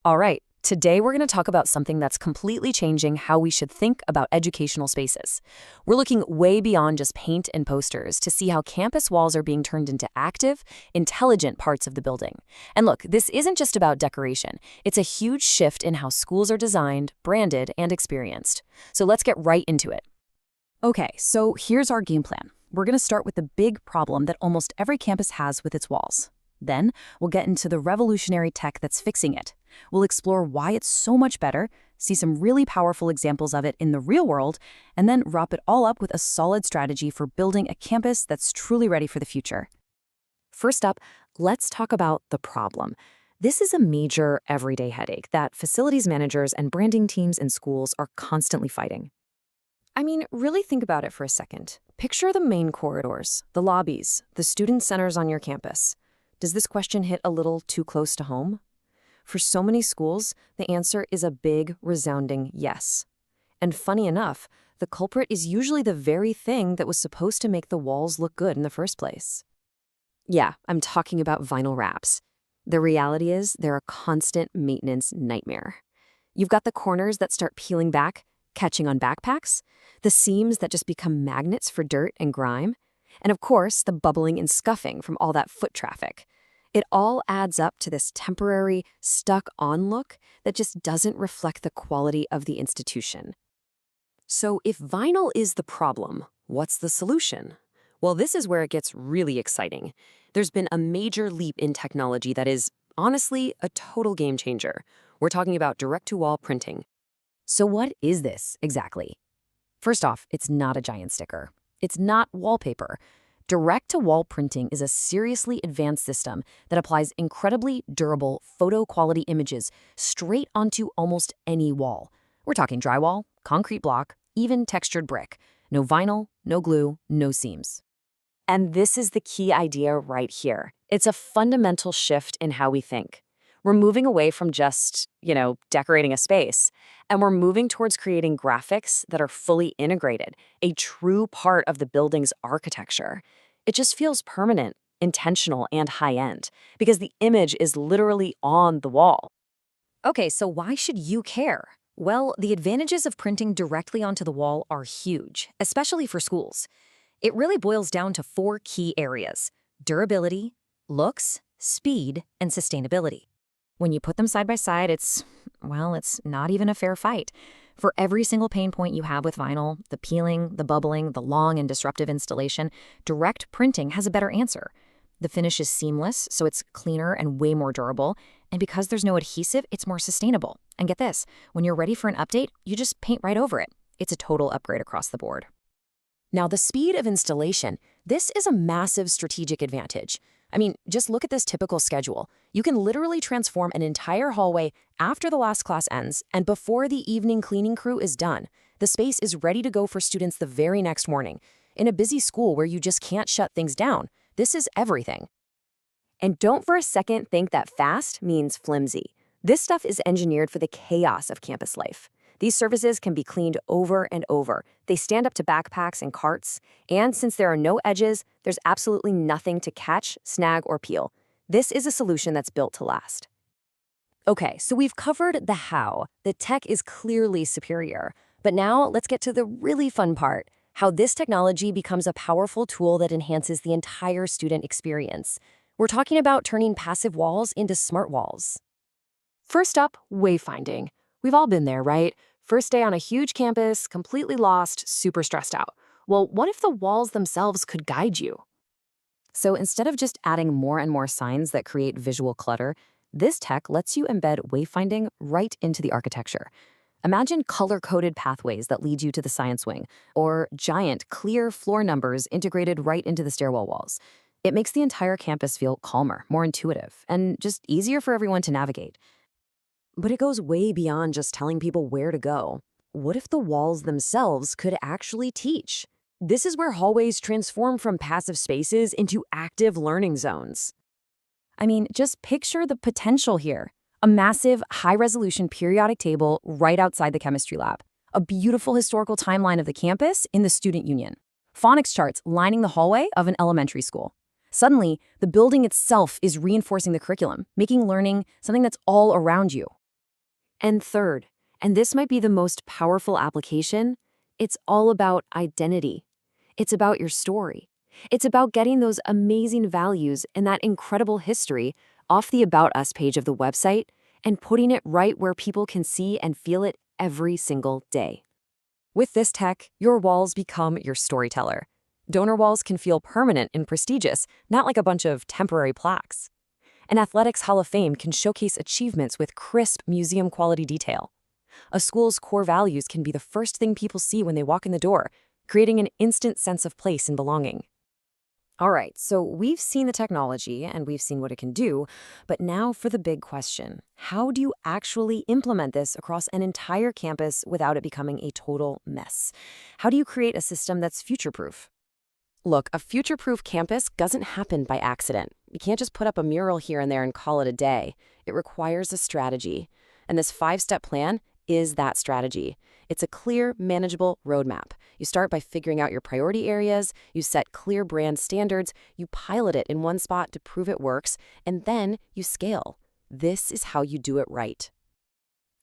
All right, today we're going to talk about something that's completely changing how we should think about educational spaces. We're looking way beyond just paint and posters to see how campus walls are being turned into active, intelligent parts of the building. And look, this isn't just about decoration. It's a huge shift in how schools are designed, branded, and experienced. So let's get right into it. Okay, so here's our game plan. We're going to start with the big problem that almost every campus has with its walls. Then, we'll get into the revolutionary tech that's fixing it. We'll explore why it's so much better, see some really powerful examples of it in the real world, and then wrap it all up with a solid strategy for building a campus that's truly ready for the future. First up, let's talk about the problem. This is a major, everyday headache that facilities managers and branding teams in schools are constantly fighting. I mean, really think about it for a second. Picture the main corridors, the lobbies, the student centers on your campus. Does this question hit a little too close to home? For so many schools, the answer is a big, resounding yes. And funny enough, the culprit is usually the very thing that was supposed to make the walls look good in the first place. Yeah, I'm talking about vinyl wraps. The reality is they're a constant maintenance nightmare. You've got the corners that start peeling back, catching on backpacks, the seams that just become magnets for dirt and grime, and of course, the bubbling and scuffing from all that foot traffic. It all adds up to this temporary, stuck-on look that just doesn't reflect the quality of the institution. So if vinyl is the problem, what's the solution? Well, this is where it gets really exciting. There's been a major leap in technology that is, honestly, a total game changer. We're talking about direct-to-wall printing. So what is this exactly? First off, it's not a giant sticker. It's not wallpaper. Direct-to-wall printing is a seriously advanced system that applies incredibly durable photo-quality images straight onto almost any wall. We're talking drywall, concrete block, even textured brick. No vinyl, no glue, no seams. And this is the key idea right here. It's a fundamental shift in how we think. We're moving away from just, decorating a space, and we're moving towards creating graphics that are fully integrated, a true part of the building's architecture. It just feels permanent, intentional, and high-end, because the image is literally on the wall. Okay, so why should you care? Well, the advantages of printing directly onto the wall are huge, especially for schools. It really boils down to four key areas: durability, looks, speed, and sustainability. When you put them side by side, it's not even a fair fight. For every single pain point you have with vinyl, the peeling, the bubbling, the long and disruptive installation, direct printing has a better answer. The finish is seamless, so it's cleaner and way more durable. And because there's no adhesive, it's more sustainable. And get this, when you're ready for an update, you just paint right over it. It's a total upgrade across the board. Now, the speed of installation, this is a massive strategic advantage. I mean, just look at this typical schedule. You can literally transform an entire hallway after the last class ends and before the evening cleaning crew is done. The space is ready to go for students the very next morning. In a busy school where you just can't shut things down, this is everything. And don't for a second think that fast means flimsy. This stuff is engineered for the chaos of campus life. These surfaces can be cleaned over and over. They stand up to backpacks and carts, and since there are no edges, there's absolutely nothing to catch, snag, or peel. This is a solution that's built to last. Okay, so we've covered the how. The tech is clearly superior. But now let's get to the really fun part, how this technology becomes a powerful tool that enhances the entire student experience. We're talking about turning passive walls into smart walls. First up, wayfinding. We've all been there, right? First day on a huge campus, completely lost, super stressed out. Well, what if the walls themselves could guide you? So instead of just adding more and more signs that create visual clutter, this tech lets you embed wayfinding right into the architecture. Imagine color-coded pathways that lead you to the science wing, or giant, clear floor numbers integrated right into the stairwell walls. It makes the entire campus feel calmer, more intuitive, and just easier for everyone to navigate. But it goes way beyond just telling people where to go. What if the walls themselves could actually teach? This is where hallways transform from passive spaces into active learning zones. I mean, just picture the potential here. A massive, high-resolution periodic table right outside the chemistry lab. A beautiful historical timeline of the campus in the student union. Phonics charts lining the hallway of an elementary school. Suddenly, the building itself is reinforcing the curriculum, making learning something that's all around you. And third, and this might be the most powerful application, it's all about identity. It's about your story. It's about getting those amazing values and that incredible history off the About Us page of the website and putting it right where people can see and feel it every single day. With this tech, your walls become your storyteller. Donor walls can feel permanent and prestigious, not like a bunch of temporary plaques. An athletics Hall of Fame can showcase achievements with crisp, museum-quality detail. A school's core values can be the first thing people see when they walk in the door, creating an instant sense of place and belonging. All right, so we've seen the technology and we've seen what it can do, but now for the big question. How do you actually implement this across an entire campus without it becoming a total mess? How do you create a system that's future-proof? Look, a future-proof campus doesn't happen by accident. You can't just put up a mural here and there and call it a day. It requires a strategy. And this 5-step plan is that strategy. It's a clear, manageable roadmap. You start by figuring out your priority areas, you set clear brand standards, you pilot it in one spot to prove it works, and then you scale. This is how you do it right.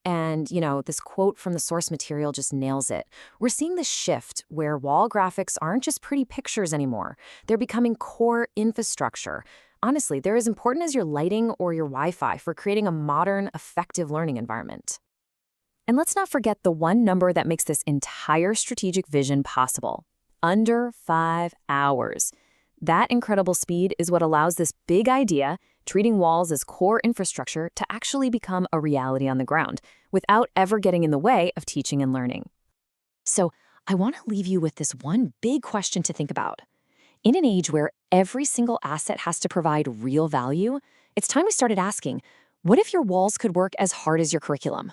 And, this quote from the source material just nails it. We're seeing this shift where wall graphics aren't just pretty pictures anymore. They're becoming core infrastructure. Honestly, they're as important as your lighting or your Wi-Fi for creating a modern, effective learning environment. And let's not forget the one number that makes this entire strategic vision possible: under 5 hours. That incredible speed is what allows this big idea, treating walls as core infrastructure, to actually become a reality on the ground, without ever getting in the way of teaching and learning. So, I want to leave you with this one big question to think about. In an age where every single asset has to provide real value, it's time we started asking, what if your walls could work as hard as your curriculum?